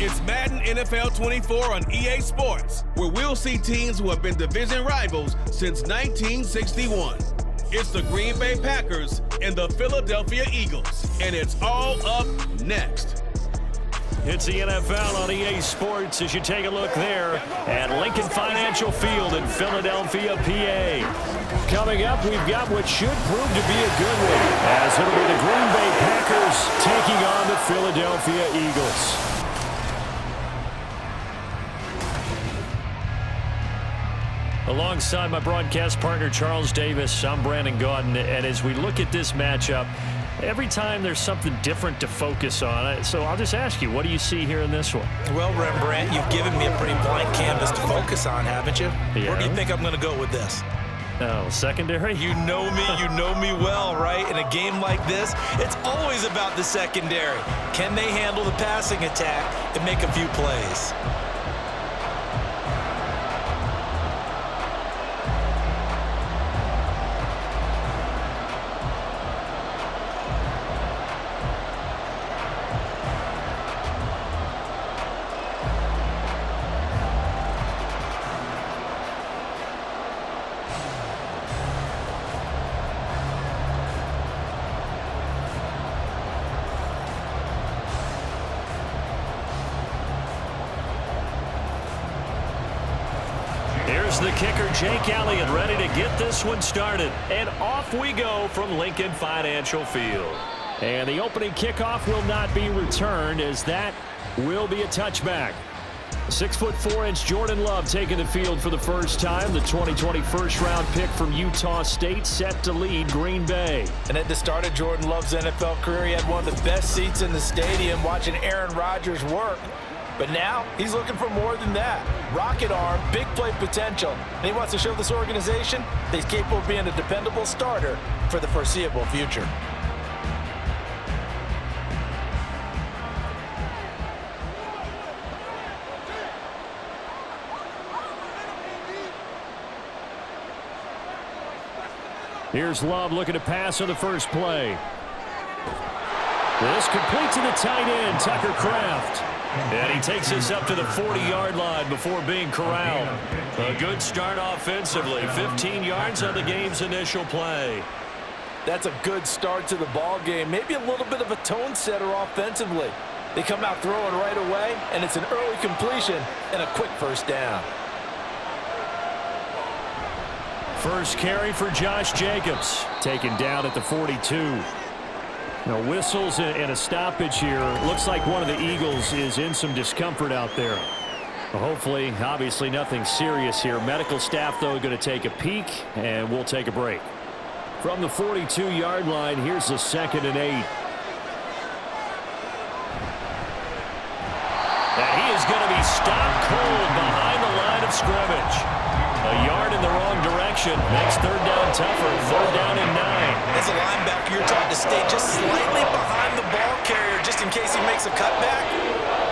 It's Madden NFL 24 on EA Sports, where we'll see teams who have been division rivals since 1961. It's the Green Bay Packers and the Philadelphia Eagles, and it's all up next. It's the NFL on EA Sports as you take a look there at Lincoln Financial Field in Philadelphia, PA. Coming up, we've got what should prove to be a good one, as it'll be the Green Bay Packers taking on the Philadelphia Eagles. Alongside my broadcast partner, Charles Davis, I'm Brandon Gaudin, and as we look at this matchup, every time there's something different to focus on. So I'll just ask you, what do you see here in this one? Well, Rembrandt, you've given me a pretty blank canvas to focus on, haven't you? Yeah. Where do you think I'm going to go with this? Oh, secondary? You know me well, right? In a game like this, it's always about the secondary. Can they handle the passing attack and make a few plays? Here's the kicker, Jake Elliott, ready to get this one started. And off we go from Lincoln Financial Field. And the opening kickoff will not be returned, as that will be a touchback. 6'4" Jordan Love taking the field for the first time. The 2020 first-round pick from Utah State, set to lead Green Bay. And at the start of Jordan Love's NFL career, he had one of the best seats in the stadium watching Aaron Rodgers work. But now he's looking for more than that. Rocket arm, big play potential. And he wants to show this organization that he's capable of being a dependable starter for the foreseeable future. Here's Love looking to pass on the first play. This complete to the tight end, Tucker Kraft. And he takes us up to the 40-yard line before being corralled. A good start offensively. 15 yards on the game's initial play. That's a good start to the ball game. Maybe a little bit of a tone setter offensively. They come out throwing right away, and it's an early completion and a quick first down. First carry for Josh Jacobs. Taken down at the 42. Now, whistles and a stoppage here. Looks like one of the Eagles is in some discomfort out there. Well, hopefully, obviously nothing serious here. Medical staff, though, going to take a peek, and we'll take a break. From the 42-yard line, here's the 2nd and 8. And he is going to be stopped cold behind the line of scrimmage. A yard in the wrong direction makes third down tougher. Third down and 9. As a linebacker, you're taught to stay just slightly behind the ball carrier just in case he makes a cutback.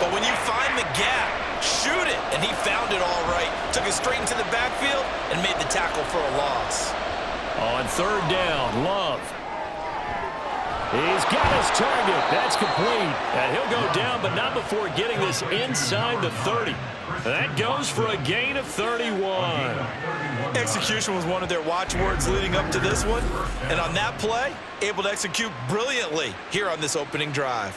But when you find the gap, shoot it. And he found it all right. Took it straight into the backfield and made the tackle for a loss. On third down, Love. He's got his target. That's complete. And he'll go down, but not before getting this inside the 30. That goes for a gain of 31. Execution was one of their watchwords leading up to this one. And on that play, able to execute brilliantly here on this opening drive.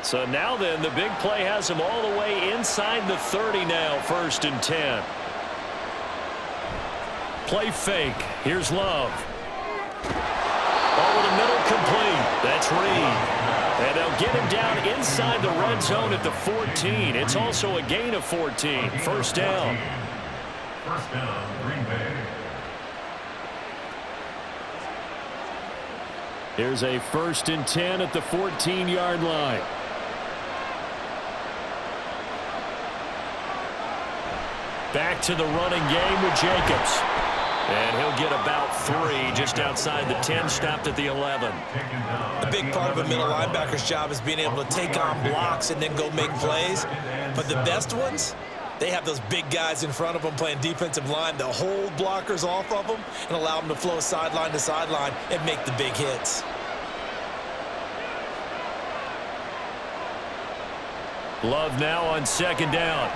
So now then, the big play has him all the way inside the 30 now, 1st and 10. Play fake. Here's Love. Over the middle, complete. That's Reed. And they'll get him down inside the red zone at the 14. It's also a gain of 14. First down. First down, Green Bay. Here's a 1st and 10 at the 14-yard line. Back to the running game with Jacobs. And he'll get about 3 just outside the 10, stopped at the 11. A big part of a middle linebacker's job is being able to take on blocks and then go make plays. But the best ones, They have those big guys in front of them playing defensive line. They'll hold blockers off of them and allow them to flow sideline to sideline and make the big hits. Love now on second down.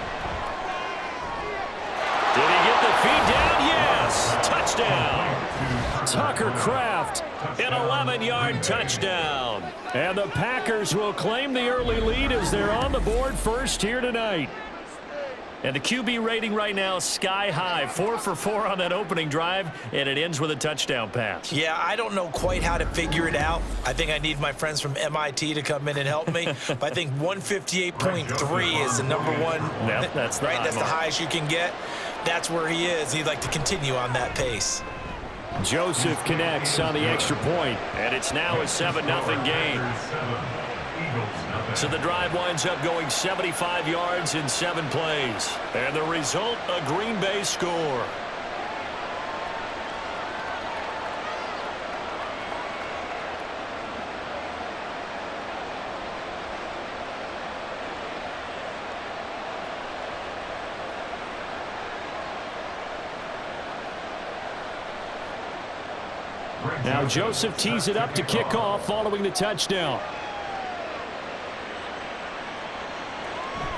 Did he get the feed down? Yes. Touchdown. Tucker Kraft, an 11-yard touchdown. And the Packers will claim the early lead as they're on the board first here tonight. And the QB rating right now is sky high. 4 for 4 on that opening drive, and it ends with a touchdown pass. Yeah, I don't know quite how to figure it out. I think I need my friends from MIT to come in and help me. But I think 158.3 is the number one. Yep, that's the right. That's the highest you can get. That's where he is. He'd like to continue on that pace. Joseph connects on the extra point, and it's now a 7-0 game. So the drive winds up going 75 yards in 7 plays. And the result, a Green Bay score. Now Joseph tees it up to kick off following the touchdown.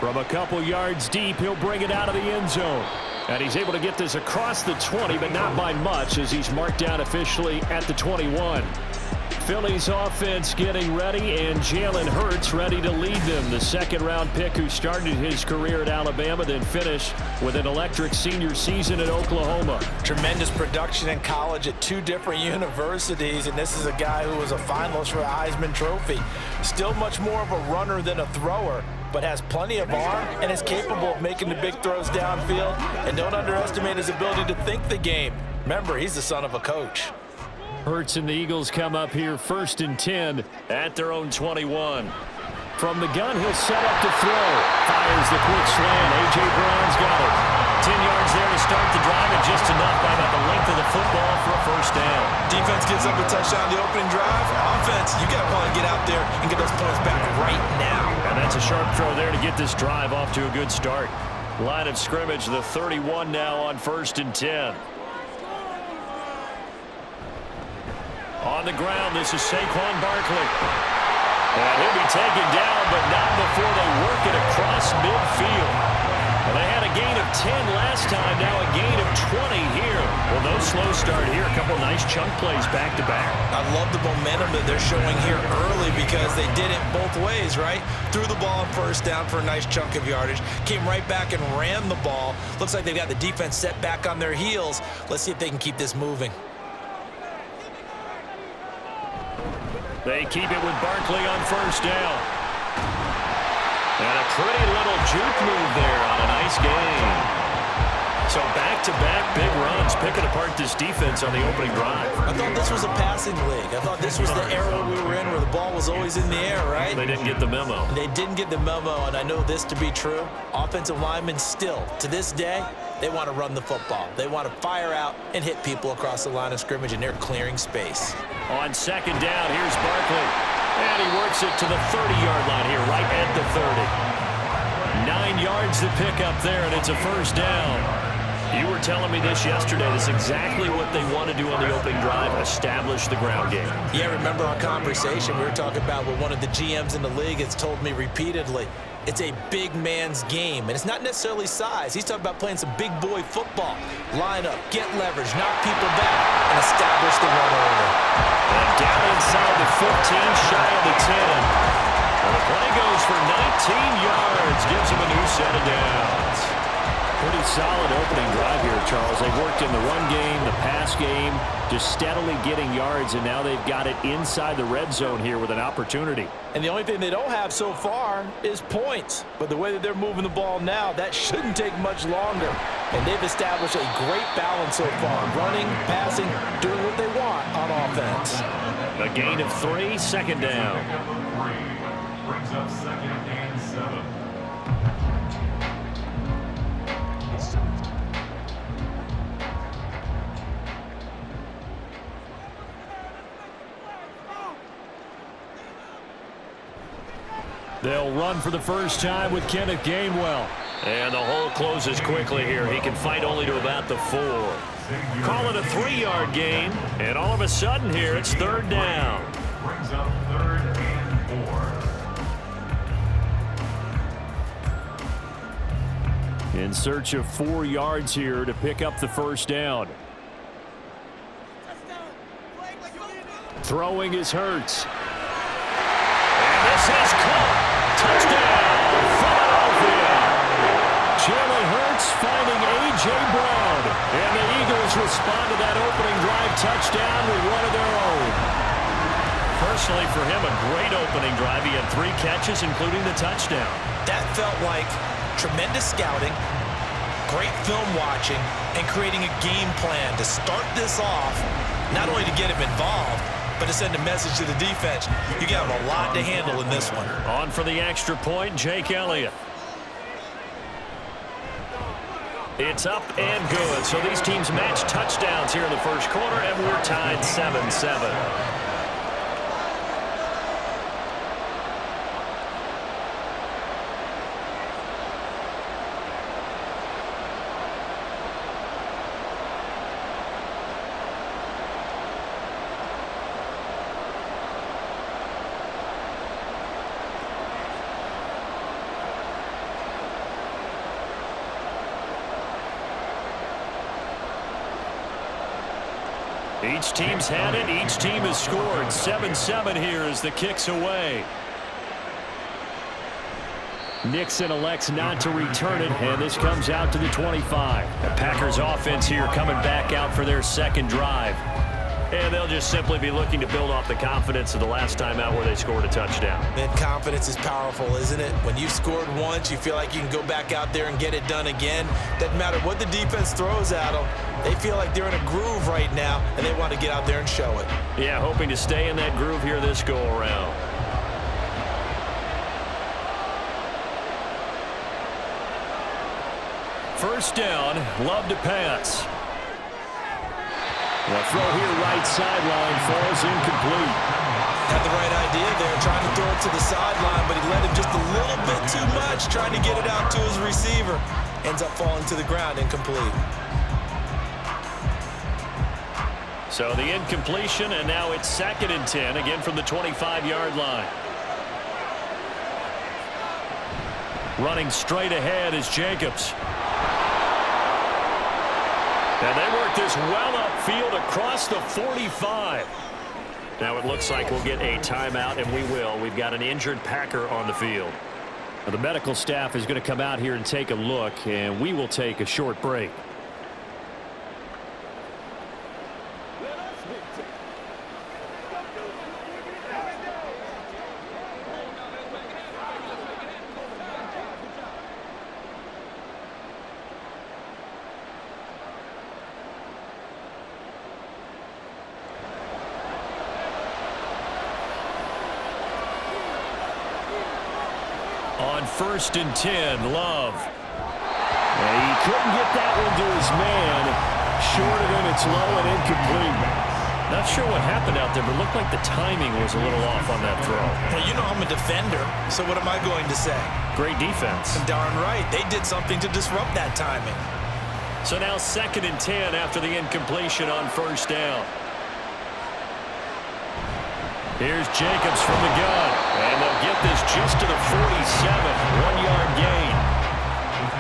From a couple yards deep, he'll bring it out of the end zone. And he's able to get this across the 20, but not by much as he's marked down officially at the 21. Philly's offense getting ready, and Jalen Hurts ready to lead them. The second-round pick who started his career at Alabama, then finished with an electric senior season at Oklahoma. Tremendous production in college at 2 different universities, and this is a guy who was a finalist for a Heisman Trophy. Still much more of a runner than a thrower, but has plenty of arm and is capable of making the big throws downfield. And don't underestimate his ability to think the game. Remember, he's the son of a coach. Hurts and the Eagles come up here 1st and 10 at their own 21. From the gun, he'll set up to throw. Fires the quick slant. A.J. Brown's got it. 10 yards there to start the drive, and just enough by about the length of the football for a first down. Defense gives up a touchdown the opening drive. Offense, you got to want to get out there and get those points back right now. And that's a sharp throw there to get this drive off to a good start. Line of scrimmage, the 31 now on 1st and 10. On the ground, this is Saquon Barkley. And he'll be taken down, but not before they work it across midfield. Well, they had a gain of 10 last time, now a gain of 20 here. Well, no slow start here. A couple nice chunk plays back-to-back. I love the momentum that they're showing here early because they did it both ways, right? Threw the ball on first down for a nice chunk of yardage. Came right back and ran the ball. Looks like they've got the defense set back on their heels. Let's see if they can keep this moving. They keep it with Barkley on first down. And a pretty little juke move there on a nice game. So back-to-back big runs, picking apart this defense on the opening drive. I thought this was a passing league. I thought this was the era we were in where the ball was always in the air, right? They didn't get the memo. They didn't get the memo, and I know this to be true. Offensive linemen still, to this day, they want to run the football. They want to fire out and hit people across the line of scrimmage, and they're clearing space. On second down, here's Barkley. And he works it to the 30-yard line here, right at the 30. 9 yards to pick up there, and it's a first down. You were telling me this yesterday. That's exactly what they want to do on the opening drive, establish the ground game. Yeah, remember our conversation? We were talking about what one of the GMs in the league has told me repeatedly. It's a big man's game, and it's not necessarily size. He's talking about playing some big boy football. Line up, get leverage, knock people back, and establish the run order. And down inside the 15, shy of the 10. And the play goes for 19 yards, gives him a new set of downs. Pretty solid opening drive here, Charles. They've worked in the run game, the pass game, just steadily getting yards, and now they've got it inside the red zone here with an opportunity. And the only thing they don't have so far is points. But the way that they're moving the ball now, that shouldn't take much longer. And they've established a great balance so far. Running, passing, doing what they want on offense. A gain of 3, second down. Brings up 2nd and 7. They'll run for the first time with Kenneth Gainwell. And the hole closes quickly here. He can fight only to about the 4. Call it a 3-yard gain. And all of a sudden here, it's 3rd down. Brings up 3rd and 4. In search of 4 yards here to pick up the 1st down. Throwing is Hurts. And this is caught. Touchdown, Philadelphia. Jalen Hurts finding A.J. Brown. And the Eagles respond to that opening drive touchdown with one of their own. Personally, for him, a great opening drive. He had 3 catches, including the touchdown. That felt like tremendous scouting, great film watching, and creating a game plan to start this off, not only to get him involved, but to send a message to the defense. You got a lot to handle in this one. On for the extra point, Jake Elliott. It's up and good. So these teams match touchdowns here in the first quarter, and we're tied 7-7. Each team's had it. Each team has scored. 7-7 here as the kick's away. Nixon elects not to return it, and this comes out to the 25. The Packers offense here coming back out for their 2nd drive. And they'll just simply be looking to build off the confidence of the last time out where they scored a touchdown. And confidence is powerful, isn't it? When you've scored once, you feel like you can go back out there and get it done again. Doesn't matter what the defense throws at them. They feel like they're in a groove right now, and they want to get out there and show it. Yeah, hoping to stay in that groove here this go-around. First down, Love to pass. The throw here right sideline falls incomplete. Had the right idea there, trying to throw it to the sideline, but he let him just a little bit too much, trying to get it out to his receiver. Ends up falling to the ground, incomplete. So the incompletion, and now it's 2nd and 10, again from the 25-yard line. Running straight ahead is Jacobs. And they work this well upfield across the 45. Now it looks like we'll get a timeout, and we will. We've got an injured Packer on the field. Now the medical staff is going to come out here and take a look, and we will take a short break. On 1st and 10, Love. And he couldn't get that one to his man. Short of him, it's low and incomplete. Not sure what happened out there, but it looked like the timing was a little off on that throw. Well, you know I'm a defender, so what am I going to say? Great defense. Darn right. They did something to disrupt that timing. So now 2nd and 10 after the incompletion on 1st down. Here's Jacobs from the gun, and they'll get this just to the 47, 1-yard gain.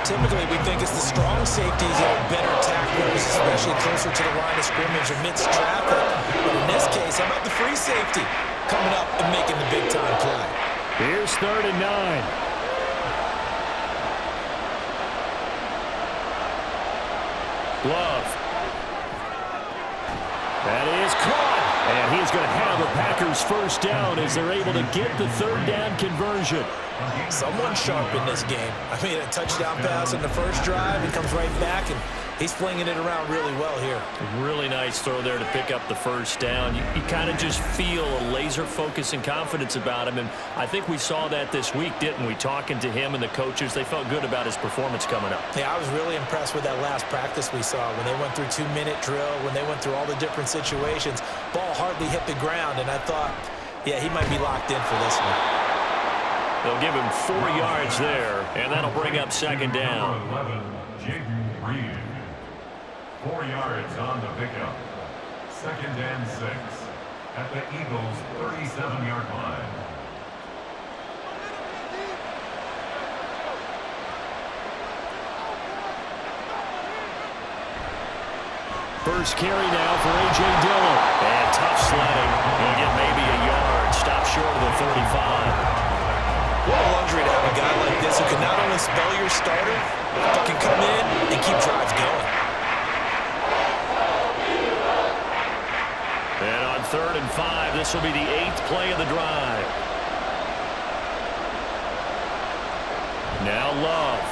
Typically, we think it's the strong safeties that are better tacklers, especially closer to the line of scrimmage amidst traffic. But in this case, how about the free safety coming up and making the big-time play? Here's 3rd and 9. Love. That is caught. And he's going to have a Packers 1st down as they're able to get the 3rd down conversion. Someone sharp in this game. I mean, a touchdown pass in the first drive. He comes right back, and he's flinging it around really well here. Really nice throw there to pick up the 1st down. You kind of just feel a laser focus and confidence about him, and I think we saw that this week, didn't we? Talking to him and the coaches, they felt good about his performance coming up. Yeah, I was really impressed with that last practice we saw when they went through 2-minute drill, when they went through all the different situations. Ball hardly hit the ground, and I thought, yeah, he might be locked in for this one. They'll give him 4 yards there, and that'll bring up second down. 11, Jaden Reed. 4 yards on the pickup. 2nd and 6 at the Eagles' 37-yard line. First carry now for A.J. Dillon. And tough sledding. He'll get maybe a yard. Stop short of the 35. What a luxury to have a guy like this who can not only spell your starter, but can come in and keep drives going. And on 3rd and 5, this will be the 8th play of the drive. Now Love.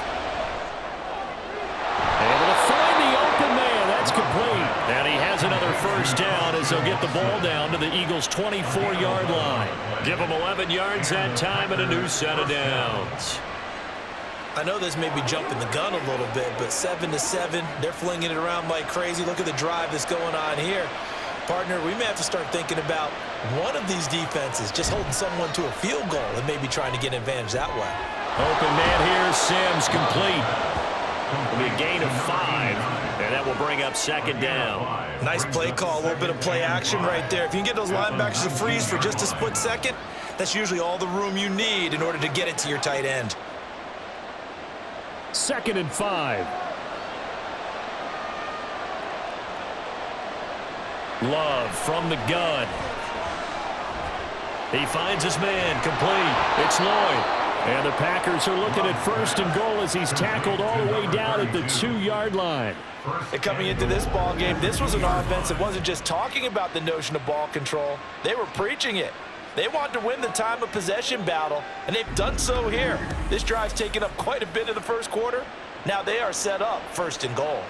Able to find the open man. That's complete. And he has another first down as they'll get the ball down to the Eagles' 24-yard line. Give them 11 yards that time and a new set of downs. I know this may be jumping the gun a little bit, but 7-7, they're flinging it around like crazy. Look at the drive that's going on here. Partner, we may have to start thinking about one of these defenses just holding someone to a field goal and maybe trying to get an advantage that way. Open man here, Sims complete. It'll be a gain of 5, and that will bring up second down. Nice play call, a little bit of play action right there. If you can get those linebackers to freeze for just a split second, that's usually all the room you need in order to get it to your tight end. 2nd and 5. Love from the gun. He finds his man, complete. It's Lloyd. And the Packers are looking at 1st and goal as he's tackled all the way down at the 2-yard line. And coming into this ball game, this was an offense that wasn't just talking about the notion of ball control. They were preaching it. They wanted to win the time of possession battle, and they've done so here. This drive's taken up quite a bit in the first quarter. Now they are set up 1st and goal.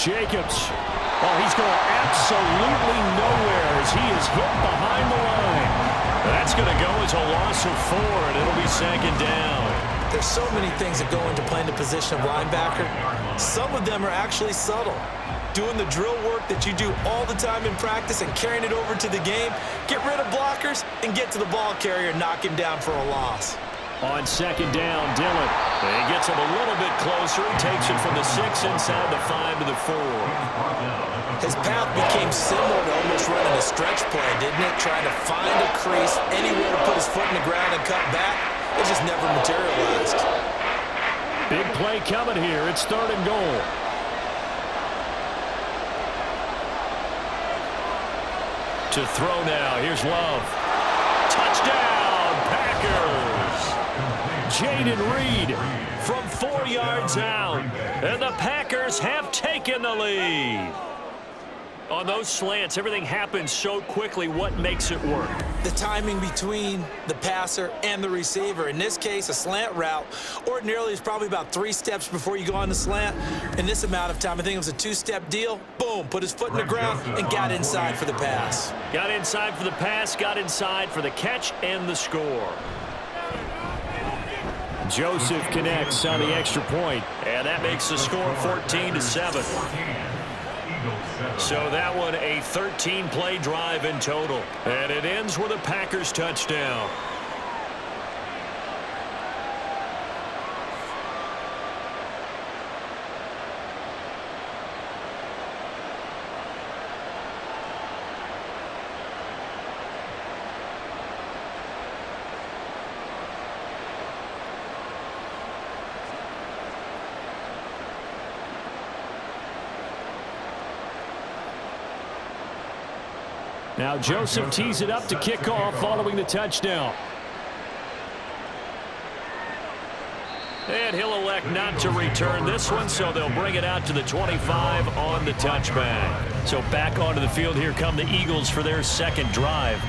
Jacobs. Oh, he's going absolutely nowhere as he is hit behind the line. That's going to go as a loss of 4, and it'll be second down. There's so many things that go into playing the position of linebacker. Some of them are actually subtle. Doing the drill work that you do all the time in practice and carrying it over to the game. Get rid of blockers and get to the ball carrier and knock him down for a loss. On second down, Dillon. He gets him a little bit closer. He takes it from the 6 inside the 5 to the 4. His path became similar to almost running a stretch play, didn't it? Trying to find a crease, anywhere to put his foot in the ground and cut back. It just never materialized. Big play coming here. It's 3rd and goal. To throw now. Here's Love. Touchdown, Packers. Jaden Reed from 4 yards out. And the Packers have taken the lead. On those slants, everything happens so quickly. What makes it work? The timing between the passer and the receiver. In this case, a slant route ordinarily is probably about 3 steps before you go on the slant. In this amount of time, I think it was a 2-step deal. Boom, put his foot in the ground and got inside for the pass. Got inside for the pass, got inside for the catch and the score. Joseph connects on the extra point, and that makes the score 14-7. So that one a 13-play drive in total, and it ends with a Packers touchdown. Now Joseph tees it up to kick off following the touchdown. And he'll elect not to return this one, so they'll bring it out to the 25 on the touchback. So back onto the field here come the Eagles for their 2nd drive.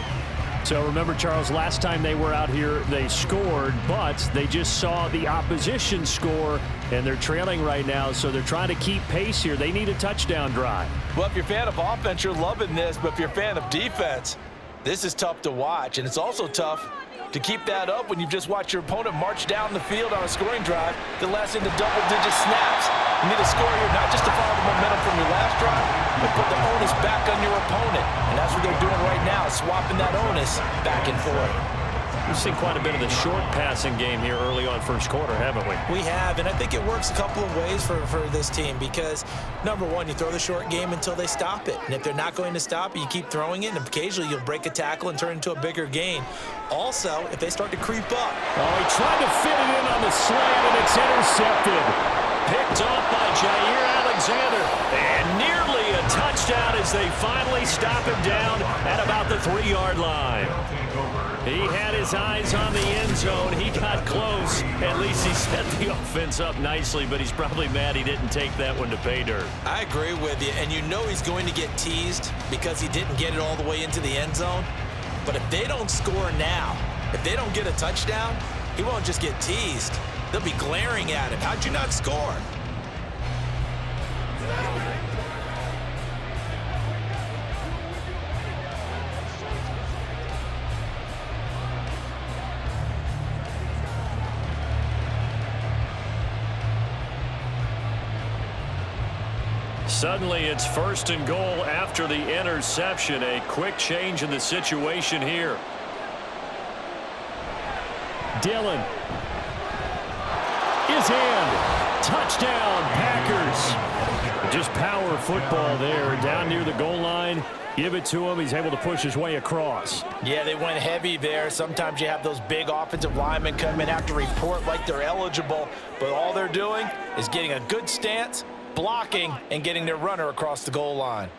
So remember, Charles, last time they were out here, they scored, but they just saw the opposition score, and they're trailing right now, so they're trying to keep pace here. They need a touchdown drive. Well, if you're a fan of offense, you're loving this, but if you're a fan of defense, this is tough to watch, and it's also tough To keep that up when you've just watched your opponent march down the field on a scoring drive that lasts into double-digit snaps. You need to score here not just to follow the momentum from your last drive, but put the onus back on your opponent. And that's what they're doing right now, swapping that onus back and forth. We've seen quite a bit of the short passing game here early on first quarter, haven't we? We have, and I think it works a couple of ways for this team because, number one, you throw the short game until they stop it. And if they're not going to stop it, you keep throwing it, and occasionally you'll break a tackle and turn it into a bigger gain. Also, if they start to creep up. Oh, he tried to fit it in on the slant, and it's intercepted. Picked off by Jair Alexander, and nearly a touchdown as they finally stop him down at about the 3-yard line. He had his eyes on the end zone. He got close. At least he set the offense up nicely, but he's probably mad he didn't take that one to pay dirt. I agree with you, and you know he's going to get teased because he didn't get it all the way into the end zone. But if they don't score now, if they don't get a touchdown, he won't just get teased. They'll be glaring at him. How'd you not score? Suddenly it's 1st and goal after the interception. A quick change in the situation here. Dillon is in. Touchdown, Packers. Just power football there down near the goal line. Give it to him. He's able to push his way across. Yeah, they went heavy there. Sometimes you have those big offensive linemen come in, have to report like they're eligible, but all they're doing is getting a good stance, blocking, and getting their runner across the goal line.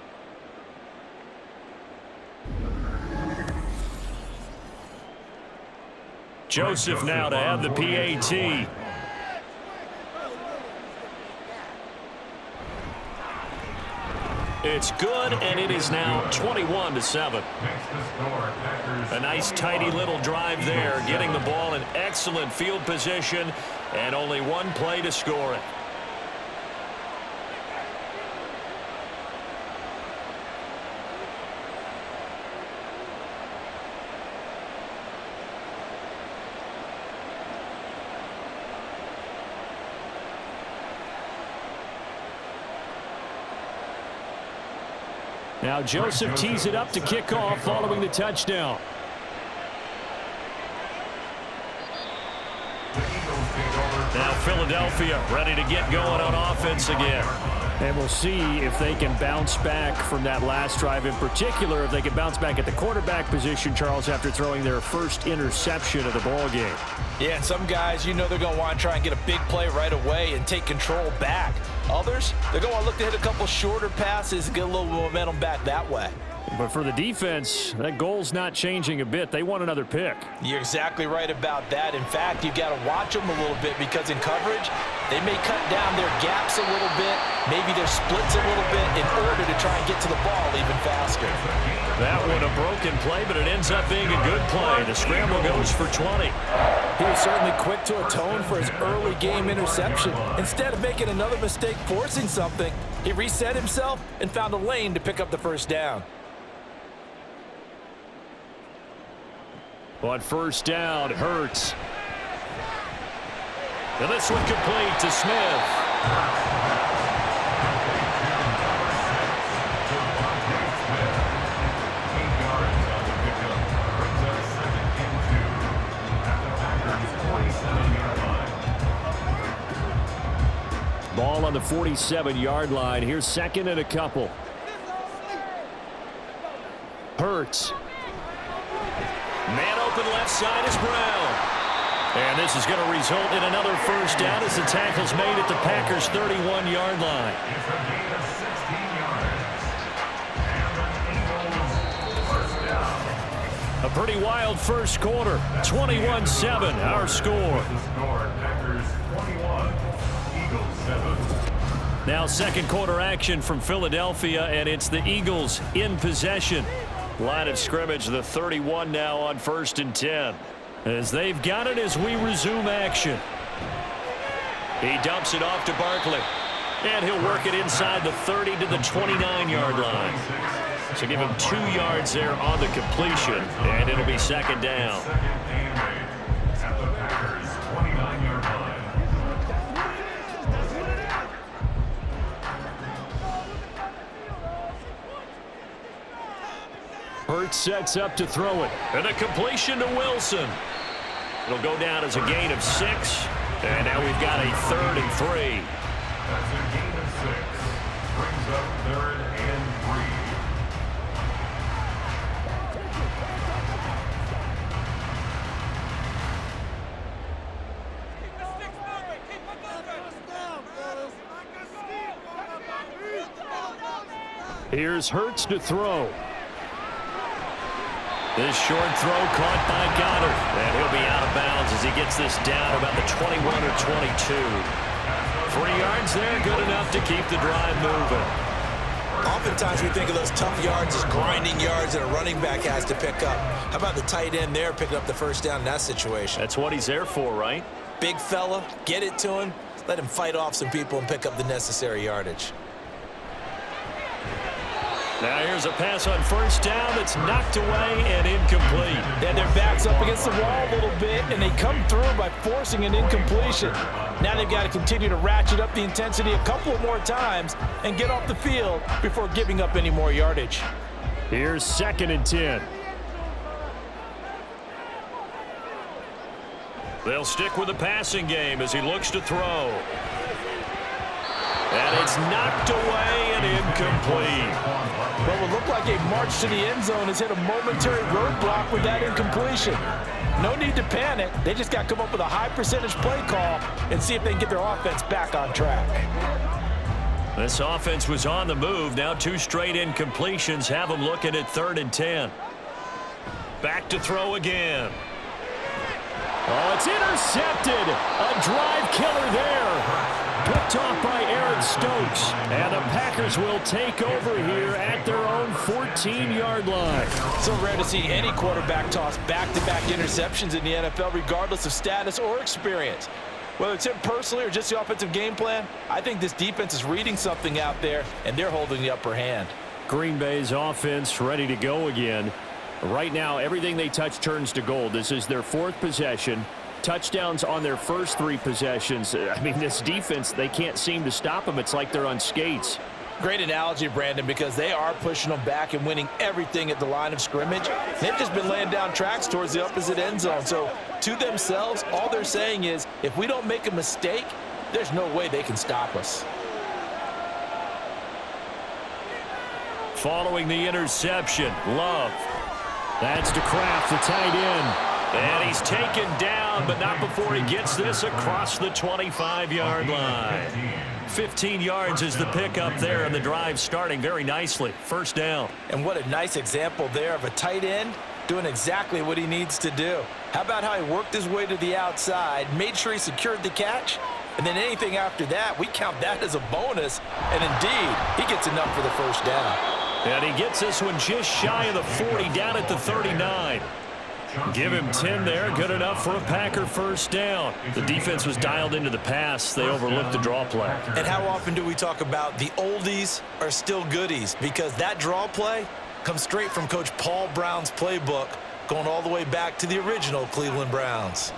Joseph now to have the PAT. It's good, and it is now 21-7. A nice, tidy little drive there, getting the ball in excellent field position, and only one play to score it. Now Joseph tees it up to kick off following the touchdown. Now Philadelphia ready to get going on offense again. And we'll see if they can bounce back from that last drive, in particular if they can bounce back at the quarterback position, Charles, after throwing their first interception of the ball game. Yeah, and some guys, you know they're going to want to try and get a big play right away and take control back. Others, they're going to want to look to hit a couple shorter passes and get a little momentum back that way. But for the defense, that goal's not changing a bit. They want another pick. You're exactly right about that. In fact, you've got to watch them a little bit because in coverage, they may cut down their gaps a little bit, maybe their splits a little bit in order to try and get to the ball even faster. That one a broken play, but it ends up being a good play. The scramble goes for 20. He was certainly quick to atone for his early game interception. Instead of making another mistake forcing something, he reset himself and found a lane to pick up the first down. On first down, Hurts. And this one complete to Smith. Ball on the 47-yard line. Here's 2nd and a couple. Hurts. Man open left side is Brown. And this is going to result in another first down as the tackle's made at the Packers' 31-yard line. A pretty wild first quarter. 21-7, our score. Now second quarter action from Philadelphia, and it's the Eagles in possession. Line of scrimmage, the 31 now on 1st and 10. As they've got it as we resume action. He dumps it off to Barkley. And he'll work it inside the 30 to the 29-yard line. So give him 2 yards there on the completion, and it'll be 2nd down. Hurts sets up to throw it. And a completion to Wilson. It'll go down as a gain of 6. And now we've got a 3rd and 3. That's a gain of 6. Brings up 3rd and 3. Here's Hurts to throw. This short throw caught by Goddard. And he'll be out of bounds as he gets this down about the 21 or 22. 3 yards there, good enough to keep the drive moving. Oftentimes we think of those tough yards as grinding yards that a running back has to pick up. How about the tight end there picking up the first down in that situation? That's what he's there for, right? Big fella, get it to him, let him fight off some people and pick up the necessary yardage. Now here's a pass on first down that's knocked away and incomplete. And their back's up against the wall a little bit, and they come through by forcing an incompletion. Now they've got to continue to ratchet up the intensity a couple of more times and get off the field before giving up any more yardage. Here's 2nd and 10. They'll stick with the passing game as he looks to throw. And it's knocked away and incomplete. What would look like a march to the end zone has hit a momentary roadblock with that incompletion. No need to panic. They just got to come up with a high percentage play call and see if they can get their offense back on track. This offense was on the move. Now 2 straight incompletions have them looking at 3rd and 10. Back to throw again. Oh, it's intercepted. A drive killer there. Picked off by Aaron Stokes. And the Packers will take over here at their own 14-yard line. So rare to see any quarterback toss back-to-back interceptions in the NFL, regardless of status or experience. Whether it's him personally or just the offensive game plan, I think this defense is reading something out there, and they're holding the upper hand. Green Bay's offense ready to go again. Right now, everything they touch turns to gold. This is their 4th possession. Touchdowns on their first 3 possessions. I mean, this defense, they can't seem to stop them. It's like they're on skates. Great analogy, Brandon, because they are pushing them back and winning everything at the line of scrimmage. They've just been laying down tracks towards the opposite end zone. So, to themselves, all they're saying is, if we don't make a mistake, there's no way they can stop us. Following the interception, Love. That's to Kraft, the tight end. And he's taken down, but not before he gets this across the 25-yard line. 15 yards is the pickup there, and the drive starting very nicely. First down. And what a nice example there of a tight end doing exactly what he needs to do. How about how he worked his way to the outside, made sure he secured the catch, and then anything after that, we count that as a bonus. And indeed, he gets enough for the first down. And he gets this one just shy of the 40, down at the 39. Give him 10 there, good enough for a Packer first down. The defense was dialed into the pass. They overlooked the draw play. And how often do we talk about the oldies are still goodies? Because that draw play comes straight from Coach Paul Brown's playbook, going all the way back to the original Cleveland Browns.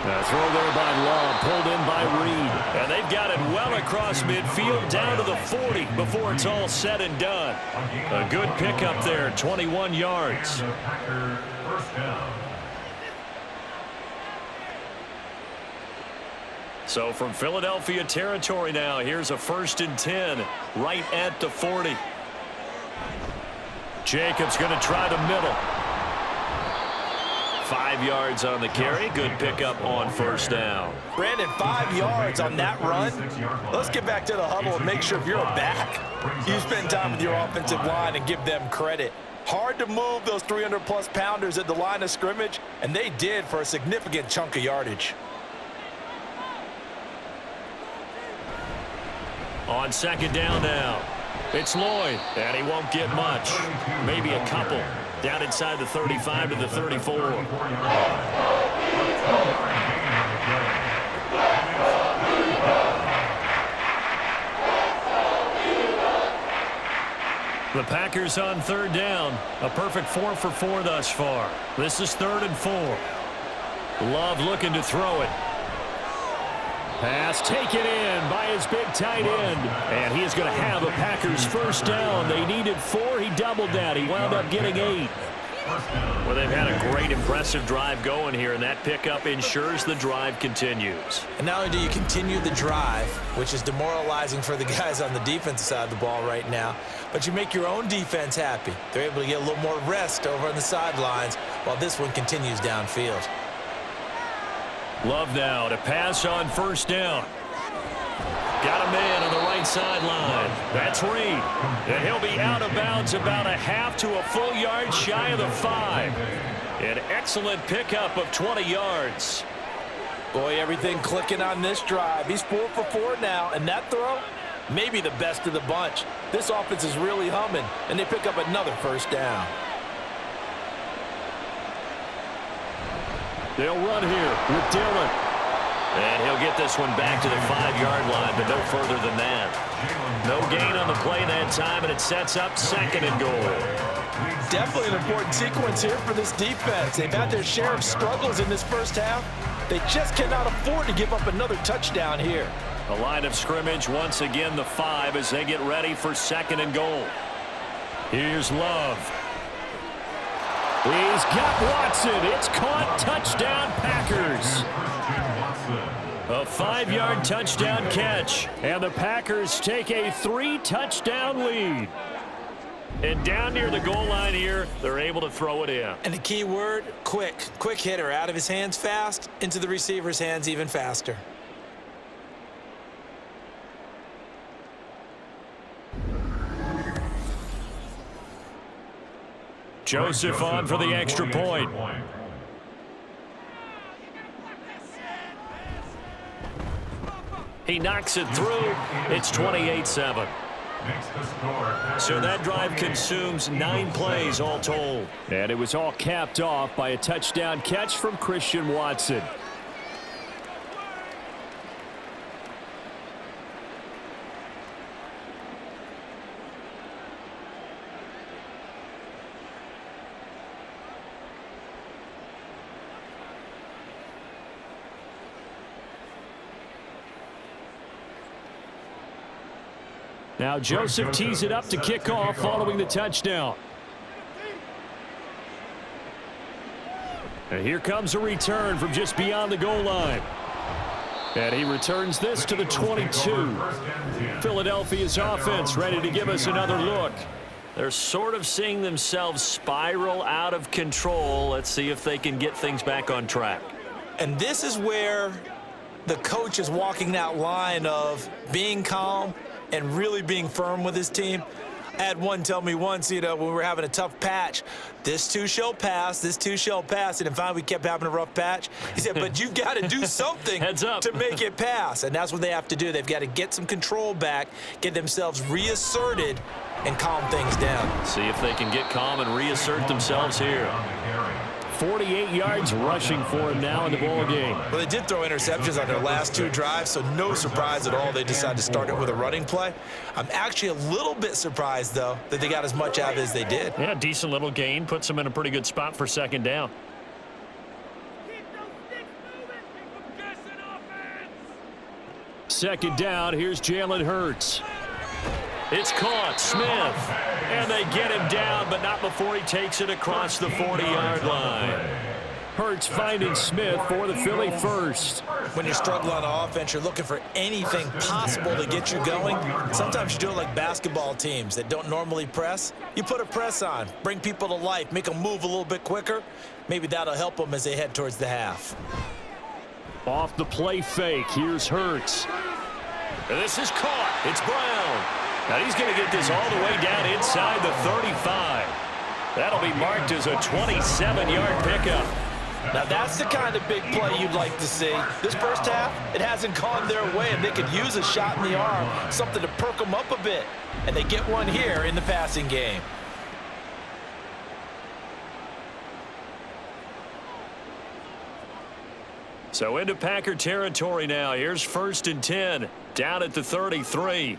A throw there by Love, pulled in by Reed. And they've got it well across midfield, down to the 40 before it's all said and done. A good pickup there, 21 yards. So from Philadelphia territory now, here's a 1st and 10 right at the 40. Jacobs going to try the middle. 5 yards on the carry. Good pickup on first down. Brandon, 5 yards on that run. Let's get back to the huddle and make sure if you're a back, you spend time with your offensive line and give them credit. Hard to move those 300-plus pounders at the line of scrimmage, and they did for a significant chunk of yardage. On 2nd down now, it's Lloyd, and he won't get much. Maybe a couple. Down inside the 35 to the 34. The Packers on 3rd down. A perfect 4 for 4 thus far. This is 3rd and 4. Love looking to throw it. Pass taken in by his big tight end. And he is going to have a Packers first down. They needed 4. He doubled that. He wound up getting 8. Well, they've had a great, impressive drive going here, and that pickup ensures the drive continues. And not only do you continue the drive, which is demoralizing for the guys on the defensive side of the ball right now, but you make your own defense happy. They're able to get a little more rest over on the sidelines while this one continues downfield. Love now to pass on first down. Got a man on the right sideline. That's Reed. And he'll be out of bounds about a half to a full yard shy of the 5. An excellent pickup of 20 yards. Boy, everything clicking on this drive. He's 4 for 4 now, and that throw, maybe the best of the bunch. This offense is really humming, and they pick up another first down. They'll run here with Dillon. And he'll get this one back to the 5-yard line, but no further than that. No gain on the play that time, and it sets up 2nd and goal. Definitely an important sequence here for this defense. They've had their share of struggles in this first half. They just cannot afford to give up another touchdown here. The line of scrimmage, once again, the 5 as they get ready for 2nd and goal. Here's Love. He's got Watson. It's caught. Touchdown, Packers. A 5-yard touchdown catch. And the Packers take a 3-touchdown lead. And down near the goal line here, they're able to throw it in. And the key word, quick. Quick hitter. Out of his hands fast, into the receiver's hands even faster. Joseph on for the extra point. He knocks it through. It's 28-7. So that drive consumes 9 plays all told. And it was all capped off by a touchdown catch from Christian Watson. Now Joseph tees it up to kick off following the touchdown. And here comes a return from just beyond the goal line. And he returns this to the 22. Philadelphia's offense ready to give us another look. They're sort of seeing themselves spiral out of control. Let's see if they can get things back on track. And this is where the coach is walking that line of being calm and really being firm with his team. I had one tell me once, when we were having a tough patch, this too shall pass, this too shall pass. And then finally we kept having a rough patch. He said, but you've got to do something to make it pass. And that's what they have to do. They've got to get some control back, get themselves reasserted, and calm things down. See if they can get calm and reassert themselves here. 48 yards rushing for him now in the ball game. Well, they did throw interceptions on their last 2 drives, so no surprise at all they decided to start it with a running play. I'm actually a little bit surprised, though, that they got as much out of it as they did. Yeah, decent little gain. Puts them in a pretty good spot for 2nd down. Second down, here's Jalen Hurts. It's caught, Smith. And they get him down, but not before he takes it across the 40-yard line. Hurts finding Smith for the Philly first. When you're struggling on offense, you're looking for anything possible to get you going. Sometimes you do it like basketball teams that don't normally press. You put a press on, bring people to life, make them move a little bit quicker. Maybe that'll help them as they head towards the half. Off the play fake, here's Hurts. And this is caught. It's Brown. Now he's going to get this all the way down inside the 35. That'll be marked as a 27-yard pickup. Now that's the kind of big play you'd like to see. This first half, it hasn't gone their way, and they could use a shot in the arm, something to perk them up a bit. And they get one here in the passing game. So into Packer territory now. Here's 1st and 10, down at the 33.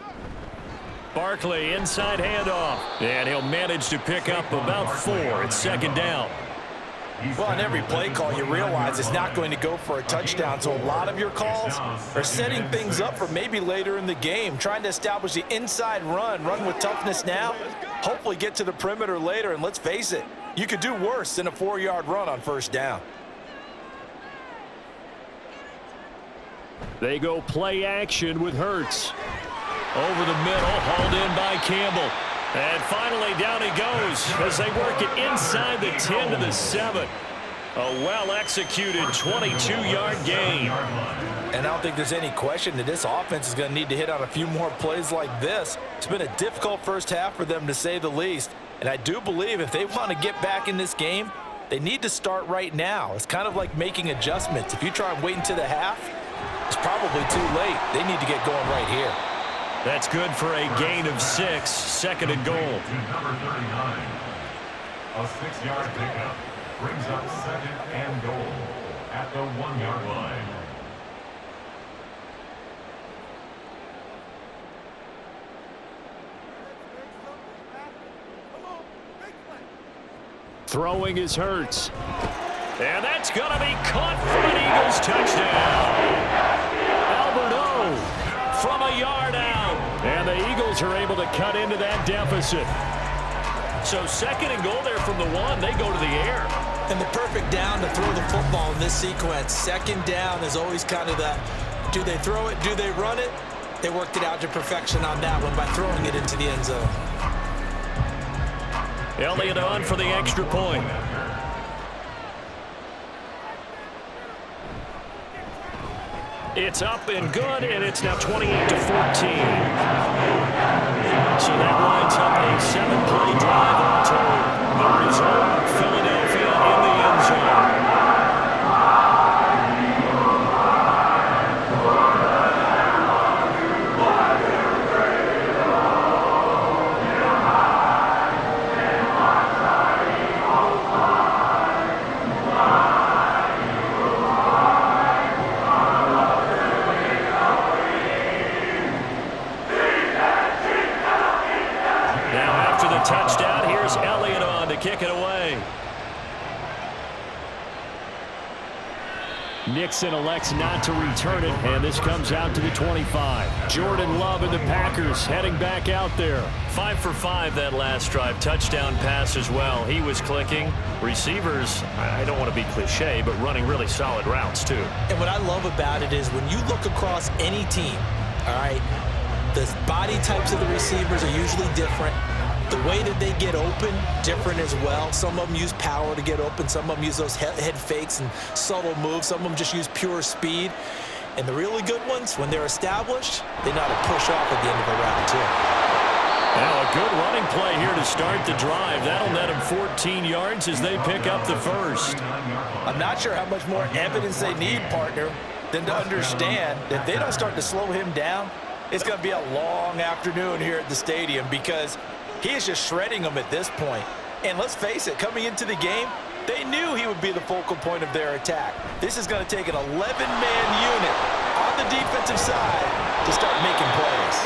Barkley inside handoff, and he'll manage to pick up about 4. It's 2nd down. Well, on every play call, you realize it's not going to go for a touchdown, so a lot of your calls are setting things up for maybe later in the game, trying to establish the inside run with toughness now, hopefully get to the perimeter later, and let's face it, you could do worse than a 4-yard run on first down. They go play action with Hurts. Over the middle, hauled in by Campbell. And finally, down he goes as they work it inside the 10 to the 7. A well-executed 22-yard gain. And I don't think there's any question that this offense is going to need to hit on a few more plays like this. It's been a difficult first half for them, to say the least. And I do believe if they want to get back in this game, they need to start right now. It's kind of like making adjustments. If you try and wait until the half, it's probably too late. They need to get going right here. That's good for a gain of 6, second and goal. Number 39, a 6-yard pickup brings up second and goal at the 1-yard line. Throwing is Hurts. And that's going to be caught for an Eagles touchdown. Albert O from a yard out. And the Eagles are able to cut into that deficit. So second and goal there from the 1. They go to the air. And the perfect down to throw the football in this sequence. Second down is always kind of that, do they throw it, do they run it? They worked it out to perfection on that one by throwing it into the end zone. Elliott on for the extra point. It's up and good, and it's now 28-14. So that lines up a 7-play drive all told. The result, Philadelphia in the end zone. Touchdown. Here's Elliott on to kick it away. Nixon elects not to return it, and this comes out to the 25. Jordan Love and the Packers heading back out there. 5 for 5 that last drive. Touchdown pass as well. He was clicking. Receivers, I don't want to be cliche, but running really solid routes too. And what I love about it is when you look across any team, all right, the body types of the receivers are usually different. The way that they get open, different as well. Some of them use power to get open. Some of them use those head fakes and subtle moves. Some of them just use pure speed. And the really good ones, when they're established, they know how to push off at the end of a route, too. Now a good running play here to start the drive. That'll net them 14 yards as they pick up the first. I'm not sure how much more evidence they need, partner, than to understand that if they don't start to slow him down, it's going to be a long afternoon here at the stadium because he is just shredding them at this point. And let's face it, coming into the game, they knew he would be the focal point of their attack. This is going to take an 11-man unit on the defensive side to start making plays.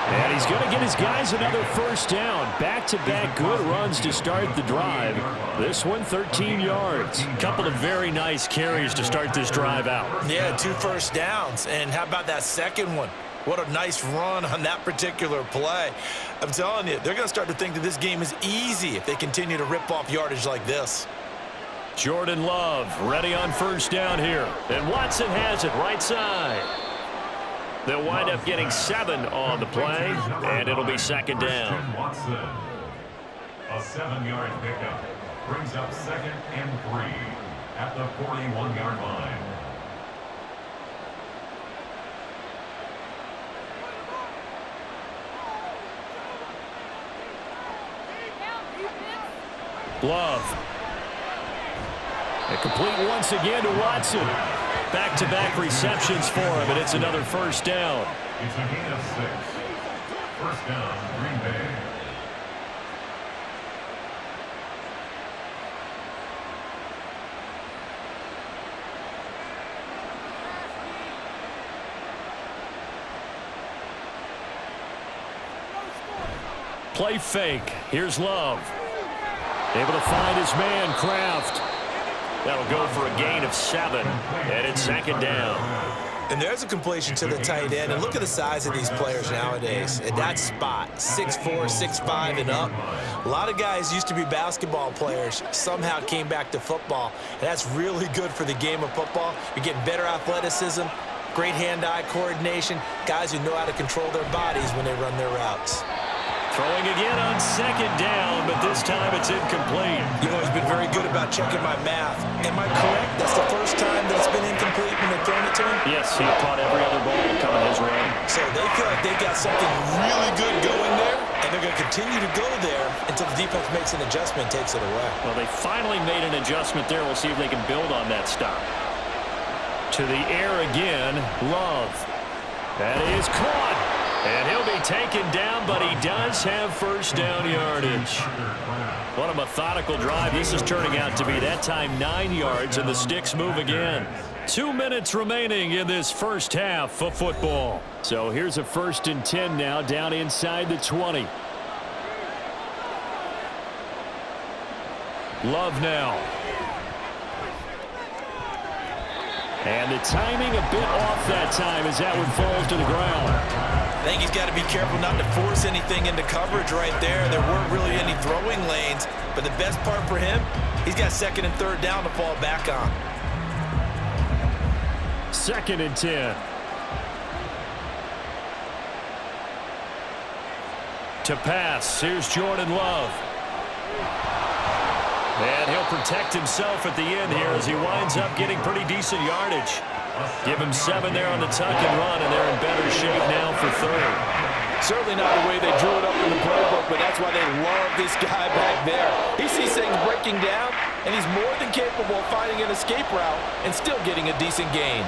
And he's going to get his guys another first down. Back-to-back good runs to start the drive. This one, 13 yards. Couple of very nice carries to start this drive out. Yeah, 2 first downs. And how about that second one? What a nice run on that particular play. I'm telling you, they're going to start to think that this game is easy if they continue to rip off yardage like this. Jordan Love ready on first down here. And Watson has it right side. They'll wind up getting 7 on the play, and it'll be second down. Watson, a 7-yard pickup brings up second and 3 at the 41-yard line. Love. And complete once again to Watson. Back-to-back receptions for him, and it's another first down. It's a gain of 6. First down, Green Bay. Play fake. Here's Love. Able to find his man, Kraft. That'll go for a gain of 7, and it's second down. And there's a completion to the tight end. And look at the size of these players nowadays. At that spot, 6'4", 6'5", and up. A lot of guys used to be basketball players, somehow came back to football. And that's really good for the game of football. You're getting better athleticism, great hand-eye coordination, guys who know how to control their bodies when they run their routes. Throwing again on second down, but this time it's incomplete. You've always been very good about checking my math. Am I correct? That's the first time that it's been incomplete when they've thrown it to him? Yes, he caught every other ball coming his way. So they feel like they've got something really good going there, and they're going to continue to go there until the defense makes an adjustment and takes it away. Well, they finally made an adjustment there. We'll see if they can build on that stop. To the air again, Love. That is caught. And he'll be taken down, but he does have first down yardage. What a methodical drive this is turning out to be. That time 9 yards, and the sticks move again. 2 minutes remaining in this first half of football. So here's a 1st and 10 now, down inside the 20. Love now. And the timing a bit off that time as that one falls to the ground. I think he's got to be careful not to force anything into coverage right there. There weren't really any throwing lanes, but the best part for him, he's got 2nd and 3rd down to fall back on. 2nd and 10. To pass, here's Jordan Love. And he'll protect himself at the end here as he winds up getting pretty decent yardage. Give him 7 there on the tuck and run, and they're in better shape now for 3rd. Certainly not the way they drew it up in the playbook, but that's why they love this guy back there. He sees things breaking down, and he's more than capable of finding an escape route and still getting a decent gain.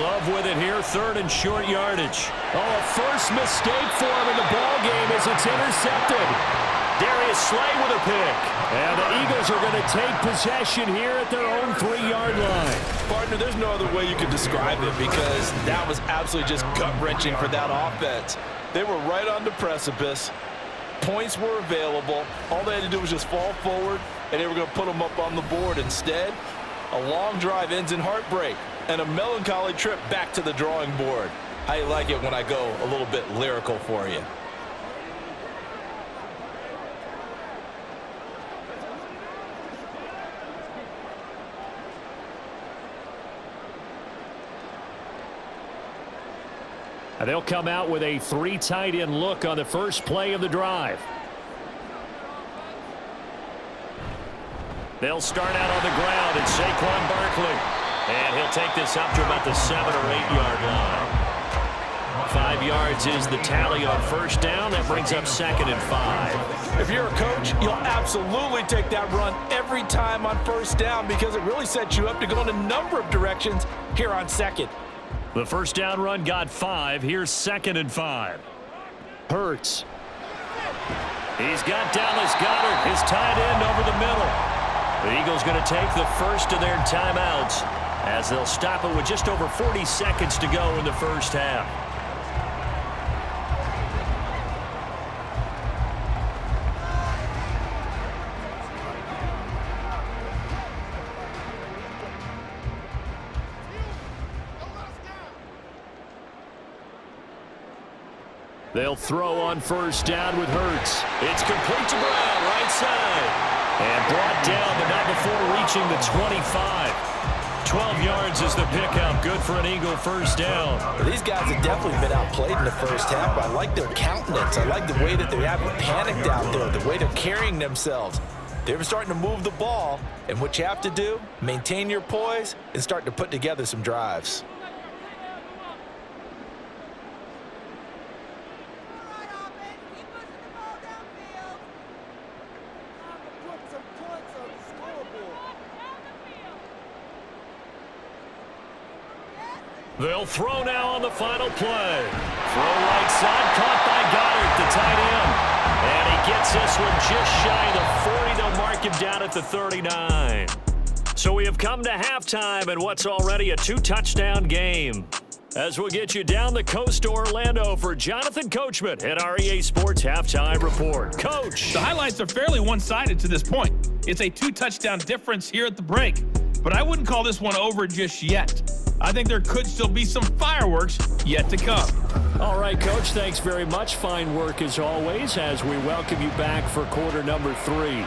Love with it here, 3rd and short yardage. Oh, a first mistake for him in the ball game as it's intercepted. Darius Slay with a pick. And the Eagles are going to take possession here at their own 3-yard line. Partner, there's no other way you could describe it because that was absolutely just gut-wrenching for that offense. They were right on the precipice. Points were available. All they had to do was just fall forward, and they were going to put them up on the board. Instead, a long drive ends in heartbreak and a melancholy trip back to the drawing board. I like it when I go a little bit lyrical for you. And they'll come out with a 3 tight end look on the first play of the drive. They'll start out on the ground, and Saquon Barkley. And he'll take this up to about the 7 or 8 yard line. 5 yards is the tally on first down. That brings up 2nd and 5. If you're a coach, you'll absolutely take that run every time on first down because it really sets you up to go in a number of directions here on 2nd. The first down run got 5. Here's 2nd and 5. Hurts. He's got Dallas Goedert, his tight end, over the middle. The Eagles going to take the first of their timeouts as they'll stop it with just over 40 seconds to go in the first half. They'll throw on first down with Hurts. It's complete to Brown, right side. And brought down, but not before reaching the 25. 12 yards is the pickup. Good for an Eagle first down. Well, these guys have definitely been outplayed in the first half, but I like their countenance. I like the way that they haven't panicked out there, the way they're carrying themselves. They're starting to move the ball, and what you have to do, maintain your poise and start to put together some drives. They'll throw now on the final play. Throw right side, caught by Goddard, the tight end. And he gets this one just shy of the 40. They'll mark him down at the 39. So we have come to halftime and what's already a 2-touchdown game. As we'll get you down the coast to Orlando for Jonathan Coachman at our EA Sports Halftime Report. Coach. The highlights are fairly one-sided to this point. It's a 2-touchdown difference here at the break, but I wouldn't call this one over just yet. I think there could still be some fireworks yet to come. All right, Coach, thanks very much. Fine work as always as we welcome you back for quarter number 3.